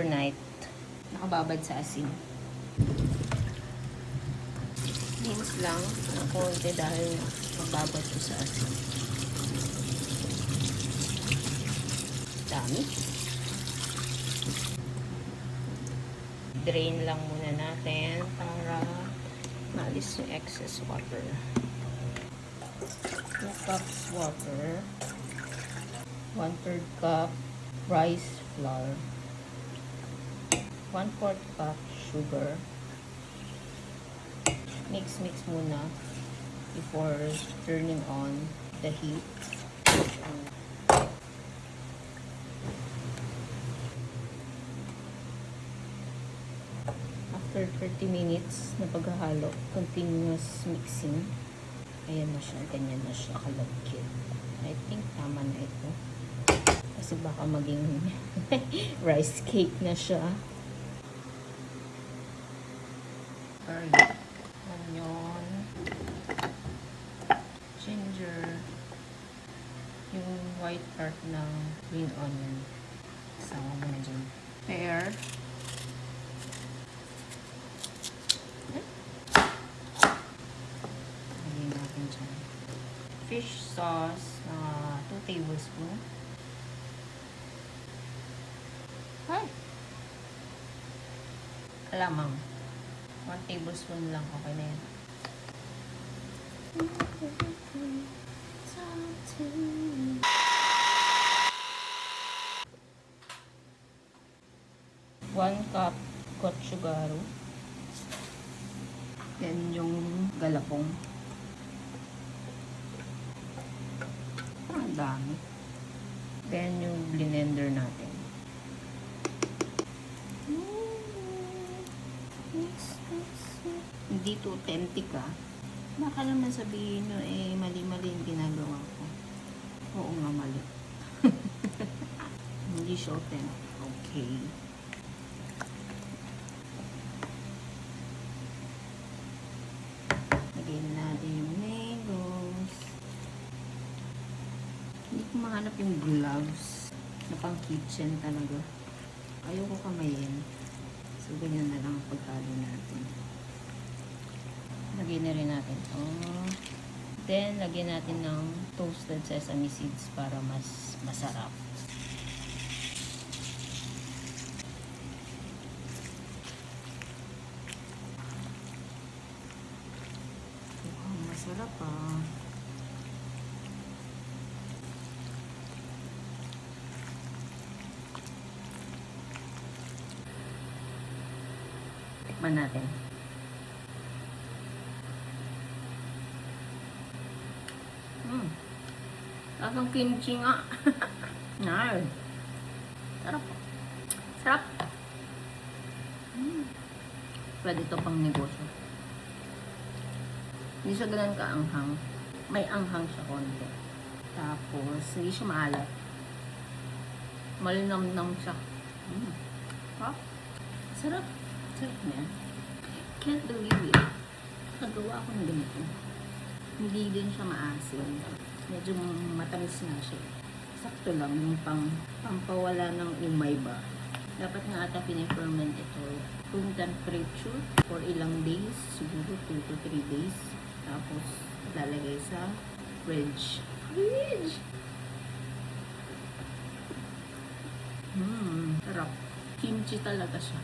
overnight. Nakababad sa asin. Beans lang ng konti dahil magbabad ko sa asin. Dami. Drain lang muna natin para maalis yung excess water. 2 cups water, 1/3 cup rice flour, 1/4 cup sugar. Mix muna before turning on the heat. After 30 minutes na paghahalo, continuous mixing, ayan na siya, ganyan na siya kalagkit. I think tama na ito. Kasi baka maging rice cake na siya. Garlic, onion, ginger, yung white part ng green onion. Sama mo na dyan. Pear, fish sauce, 2 tablespoons. Ay! Alamang. 1 tablespoon lang. Okay na yan. 1 cup gochujang. Yan yung galapong. Ang dami. Then, yung blender natin. Hindi to authentic ah. Baka naman sabihin nyo, mali-mali yung ginagawa ko. Oo nga, mali. Hindi siya authentic. Okay. Lagyan natin yung mangoes. Hindi ko mahanap yung gloves na pang kitchen talaga. Ayoko kamayin. So, ganyan na lang ang pagkalo natin. Lagyan na rin natin ito. Then, lagyan natin ng toasted sesame seeds para mas masarap. Mukhang masarap ah. Tikman natin. Lasang kimchi nga. Nay. Sarap. Sarap. Pwede ito pang negosyo. Hindi siya ganun kaanghang. May anghang siya konti. Tapos, hindi siya maalat. Malinam-nam siya. Ha? Sarap. Sarap niya. Can't believe it. Nagawa ko ng ganito. Hindi din siya maasim. Medyo matamis nga siya. Sakto lang yung pampawala ng umay ba. Dapat nga ata piniferment ito. Room temperature for ilang days. Siguro 2 to 3 days. Tapos lalagay sa fridge. Fridge! Sarap. Kimchi talaga siya.